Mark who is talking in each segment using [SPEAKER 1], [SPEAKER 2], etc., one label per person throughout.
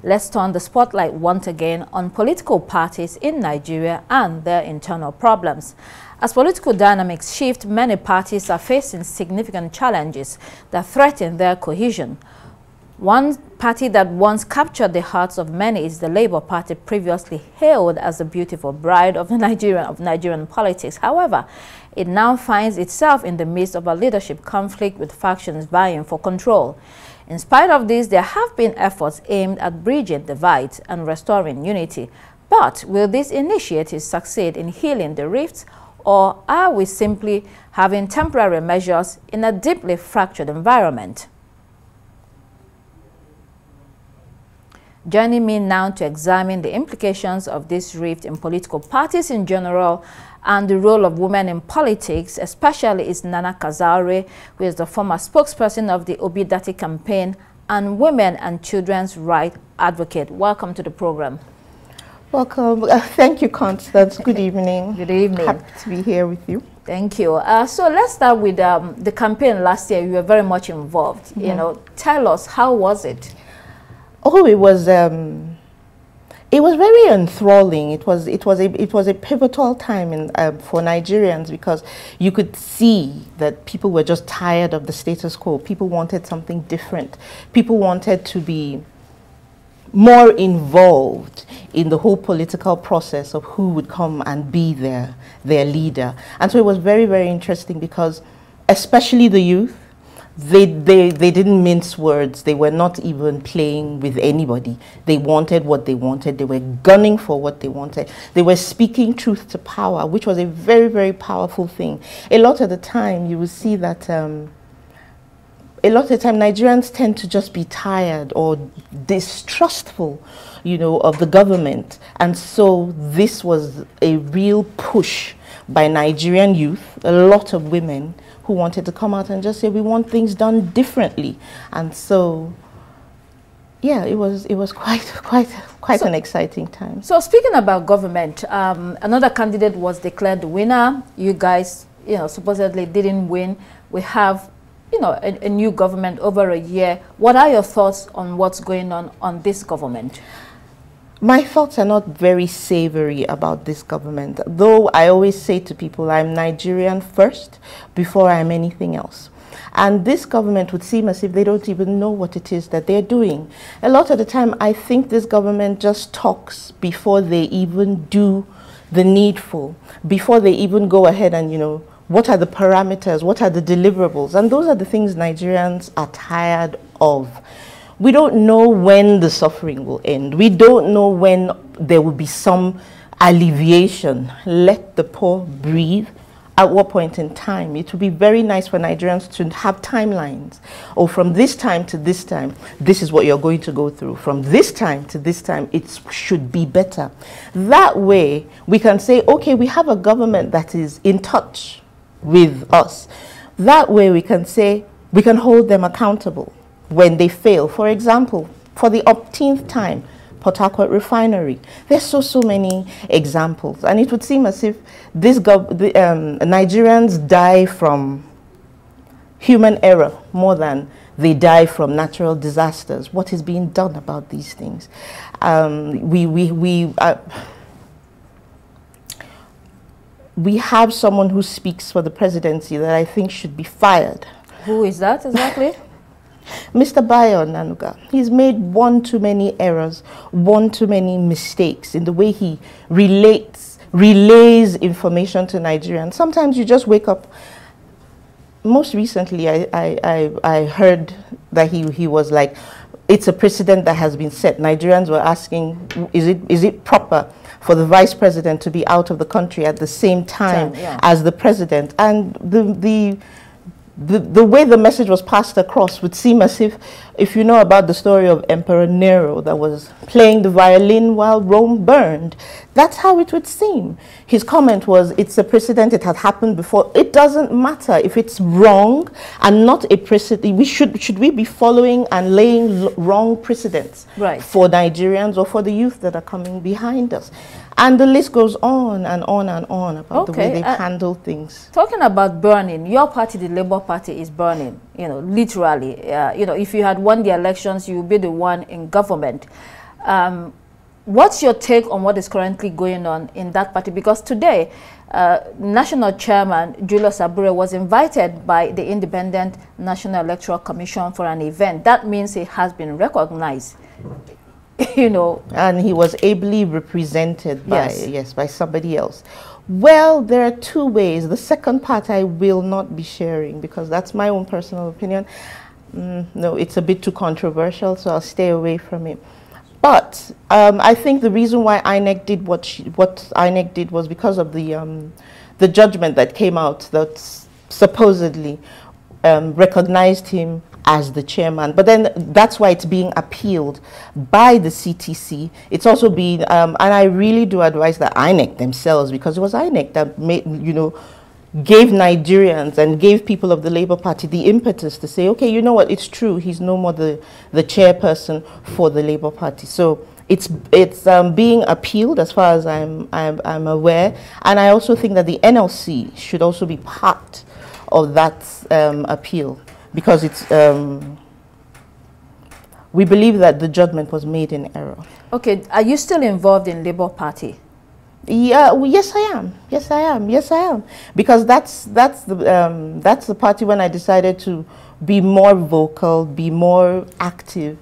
[SPEAKER 1] Let's turn the spotlight once again on political parties in Nigeria and their internal problems. As political dynamics shift, many parties are facing significant challenges that threaten their cohesion. One party that once captured the hearts of many is the Labour Party, previously hailed as the beautiful bride of Nigerian politics. However, it now finds itself in the midst of a leadership conflict with factions vying for control. In spite of this, there have been efforts aimed at bridging divides and restoring unity. But will these initiatives succeed in healing the rifts, or are we simply having temporary measures in a deeply fractured environment? Joining me now to examine the implications of this rift in political parties in general and the role of women in politics, especially, is Nana Kazaure, who is the former spokesperson of the ObiDatti campaign and women and children's rights advocate. Welcome to the program.
[SPEAKER 2] Welcome. Thank you, Constance. Good evening.
[SPEAKER 1] Good evening.
[SPEAKER 2] Happy to be here with you.
[SPEAKER 1] Thank you. So let's start with the campaign last year. You were very much involved.
[SPEAKER 2] Mm-hmm.
[SPEAKER 1] You know, tell us, how was it?
[SPEAKER 2] Oh, it was very enthralling. It was a pivotal time for Nigerians, because you could see that people were just tired of the status quo. People wanted something different. People wanted to be more involved in the whole political process of who would come and be their leader. And so it was very, very interesting, because especially the youth, they didn't mince words. They were not even playing with anybody. They wanted what they wanted. They were gunning for what they wanted. They were speaking truth to power, which was a very, very powerful thing. A lot of the time, you will see that a lot of the time Nigerians tend to just be tired or distrustful, you know, of the government. And so this was a real push by Nigerian youth, a lot of women, who wanted to come out and just say, we want things done differently. And so, yeah, it was quite an exciting time.
[SPEAKER 1] So speaking about government, another candidate was declared the winner. You guys, you know, supposedly didn't win. We have, you know, a new government over a year. What are your thoughts on what's going on this government?
[SPEAKER 2] My thoughts are not very savory about this government, though I always say to people, I'm Nigerian first before I'm anything else. And this government would seem as if they don't even know what it is that they're doing. A lot of the time, I think this government just talks before they even do the needful, before they even go ahead and, you know, what are the parameters, what are the deliverables? And those are the things Nigerians are tired of. We don't know when the suffering will end. We don't know when there will be some alleviation. Let the poor breathe. At what point in time? It would be very nice for Nigerians to have timelines. Or from this time to this time, this is what you're going to go through. From this time to this time, it should be better. That way, we can say, okay, we have a government that is in touch with us. That way, we can say, we can hold them accountable when they fail. For example, for the umpteenth time, Port Harcourt refinery. There's so many examples, and it would seem as if this Nigerians die from human error more than they die from natural disasters. What is being done about these things? We have someone who speaks for the presidency that I think should be fired.
[SPEAKER 1] Who is that exactly?
[SPEAKER 2] Mr. Bayo Nanuga. He's made one too many errors, one too many mistakes in the way he relays information to Nigerians. Sometimes you just wake up. Most recently, I heard that he was like, it's a precedent that has been set. Nigerians were asking, is it proper for the vice president to be out of the country at the same time as the president? And the way the message was passed across would seem as if you know about the story of Emperor Nero that was playing the violin while Rome burned, that's how it would seem. His comment was, it's a precedent, it had happened before. It doesn't matter if it's wrong and not a precedent. Should we be following and laying wrong precedents for Nigerians or for the youth that are coming behind us? And the list goes on and on and on about the way they've handled things. Talking
[SPEAKER 1] about burning, your party, the Labour Party, is burning, you know, literally. You know, if you had won the elections, you would be the one in government. What's your take on what is currently going on in that party? Because today, National Chairman Julius Abure was invited by the Independent National Electoral Commission for an event. That means he has been recognized, you know.
[SPEAKER 2] And he was ably represented by, yes, by somebody else. Well, there are two ways. The second part I will not be sharing because that's my own personal opinion. No, it's a bit too controversial, so I'll stay away from it. But I think the reason why INEC did what INEC did was because of the judgment that came out that supposedly recognized him as the chairman. But then that's why it's being appealed by the CTC. It's also being, and I really do advise the INEC themselves, because it was INEC that made, you know, gave Nigerians and gave people of the Labour Party the impetus to say, okay, you know what, it's true, he's no more the chairperson for the Labour Party. So it's being appealed as far as I'm aware, and I also think that the NLC should also be part of that appeal, because it's we believe that the judgment was made in error. Okay,
[SPEAKER 1] are you still involved in Labour Party?
[SPEAKER 2] Yeah, well, yes I am. Yes I am. Yes I am. Because that's the party when I decided to be more vocal, be more active.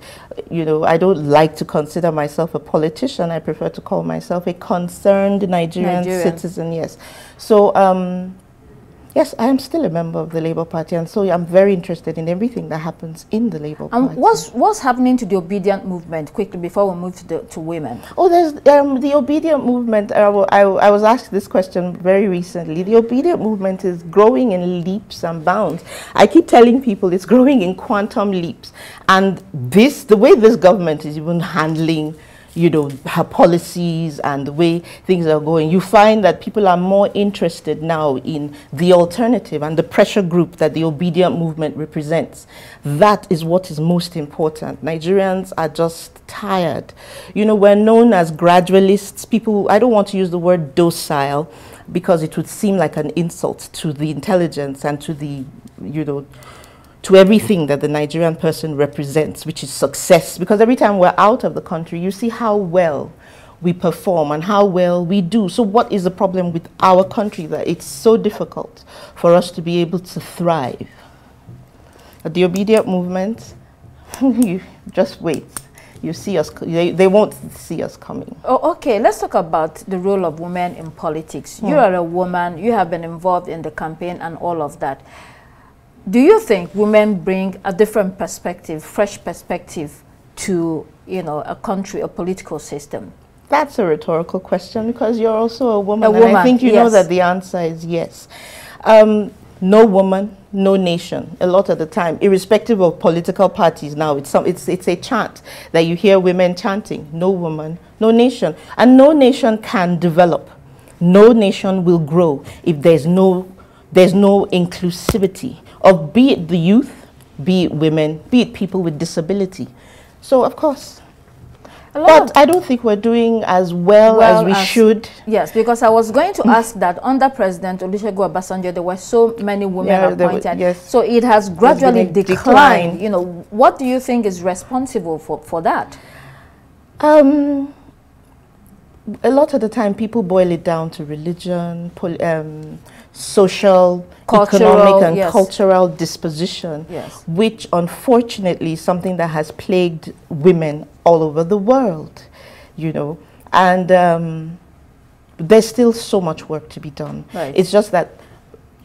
[SPEAKER 2] You know, I don't like to consider myself a politician. I prefer to call myself a concerned Nigerian citizen. Yes. So yes, I am still a member of the Labour Party, and so I'm very interested in everything that happens in the Labour Party.
[SPEAKER 1] What's happening to the obedient movement, quickly, before we move to women?
[SPEAKER 2] Oh, there's the obedient movement. I was asked this question very recently. The obedient movement is growing in leaps and bounds. I keep telling people it's growing in quantum leaps. And the way this government is even handling, you know, her policies and the way things are going, you find that people are more interested now in the alternative and the pressure group that the obedient movement represents. That is what is most important. Nigerians are just tired. You know, we're known as gradualists. People, I don't want to use the word docile because it would seem like an insult to the intelligence and to the, you know, to everything that the Nigerian person represents, which is success. Because every time we're out of the country, you see how well we perform and how well we do. So what is the problem with our country that it's so difficult for us to be able to thrive? The obedient movement, you just wait. You see us, they won't see us coming.
[SPEAKER 1] Oh, okay, let's talk about the role of women in politics. You are a woman, you have been involved in the campaign and all of that. Do you think women bring a different perspective, fresh perspective to, you know, a country, a political system?
[SPEAKER 2] That's a rhetorical question because you're also a woman. And I think you know that the answer is yes. No woman, no nation. A lot of the time, irrespective of political parties now, it's a chant that you hear women chanting. No woman, no nation. And no nation can develop. No nation will grow if there's no inclusivity of, be it the youth, be it women, be it people with disability. So of course, but I don't think we're doing as well as we should.
[SPEAKER 1] Yes, because I was going to ask that under President Olusegun Obasanjo, there were so many women appointed.
[SPEAKER 2] Yes.
[SPEAKER 1] So it has gradually declined. You know, what do you think is responsible for that?
[SPEAKER 2] A lot of the time people boil it down to religion, social, economic and cultural disposition, which unfortunately is something that has plagued women all over the world, you know. And there's still so much work to be done. It's just that,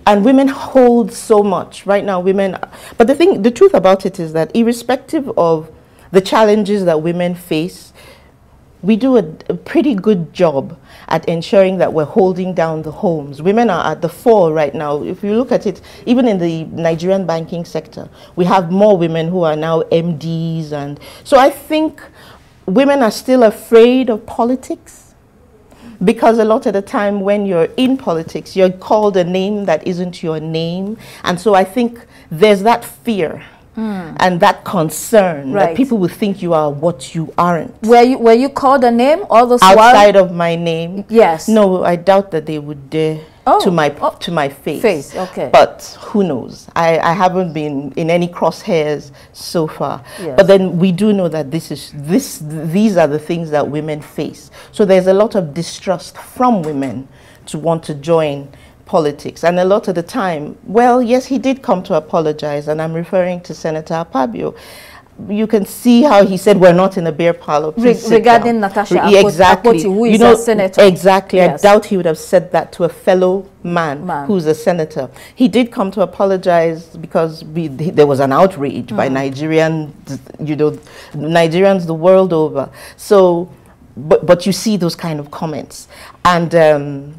[SPEAKER 2] and women hold so much. Right now, women, but the truth about it is that irrespective of the challenges that women face, we do a pretty good job at ensuring that we're holding down the homes. Women are at the fore right now. If you look at it, even in the Nigerian banking sector, we have more women who are now MDs. And so I think women are still afraid of politics because a lot of the time when you're in politics, you're called a name that isn't your name. And so I think there's that fear. And that concern that people will think you are what you aren't.
[SPEAKER 1] Were you called a name all the
[SPEAKER 2] outside of my name?
[SPEAKER 1] Yes.
[SPEAKER 2] No, I doubt that they would dare to my face.
[SPEAKER 1] Okay.
[SPEAKER 2] But who knows? I haven't been in any crosshairs so far.
[SPEAKER 1] Yes.
[SPEAKER 2] But then we do know that these are the things that women face. So there's a lot of distrust from women to want to join politics. And a lot of the time, well, yes, he did come to apologize, and I'm referring to Senator Akpabio. You can see how he said, we're not in a beer parlor.
[SPEAKER 1] Regarding Natasha
[SPEAKER 2] Exactly.
[SPEAKER 1] Akpoti, who is a senator.
[SPEAKER 2] Exactly.
[SPEAKER 1] Yes.
[SPEAKER 2] I doubt he would have said that to a fellow man who's a senator. He did come to apologize because there was an outrage by Nigerians, Nigerians the world over. So, but you see those kind of comments. And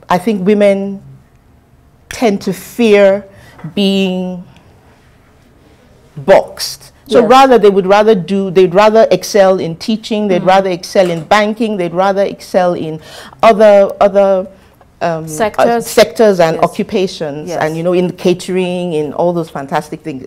[SPEAKER 2] I think women tend to fear being boxed. So they'd rather excel in teaching, they'd rather excel in banking, they'd rather excel in other sectors and occupations, and in catering, in all those fantastic things,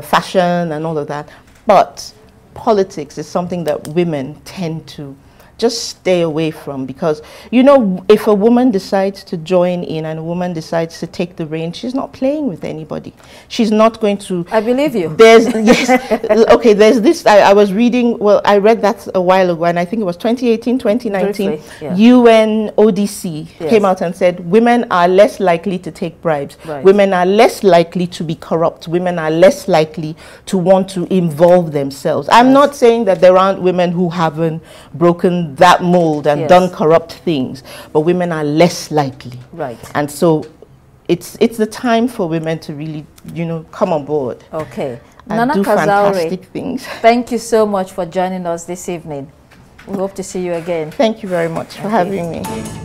[SPEAKER 2] fashion and all of that. But politics is something that women tend to just stay away from, because if a woman decides to join in and a woman decides to take the reins, she's not playing with anybody. She's not going to.
[SPEAKER 1] I believe you.
[SPEAKER 2] There's okay, there's this. I was reading, well, I read that a while ago, and I think it was 2018, 2019.
[SPEAKER 1] Briefly, yeah.
[SPEAKER 2] UN ODC came out and said women are less likely to take bribes.
[SPEAKER 1] Right.
[SPEAKER 2] Women are less likely to be corrupt. Women are less likely to want to involve themselves. I'm not saying that there aren't women who haven't broken that mold and done corrupt things, but women are less likely.
[SPEAKER 1] Right.
[SPEAKER 2] And so it's the time for women to really, come on board.
[SPEAKER 1] Okay.
[SPEAKER 2] And
[SPEAKER 1] Nana
[SPEAKER 2] do
[SPEAKER 1] Kazaure,
[SPEAKER 2] fantastic things.
[SPEAKER 1] thank you so much for joining us this evening. We hope to see you again.
[SPEAKER 2] Thank you very much for having me.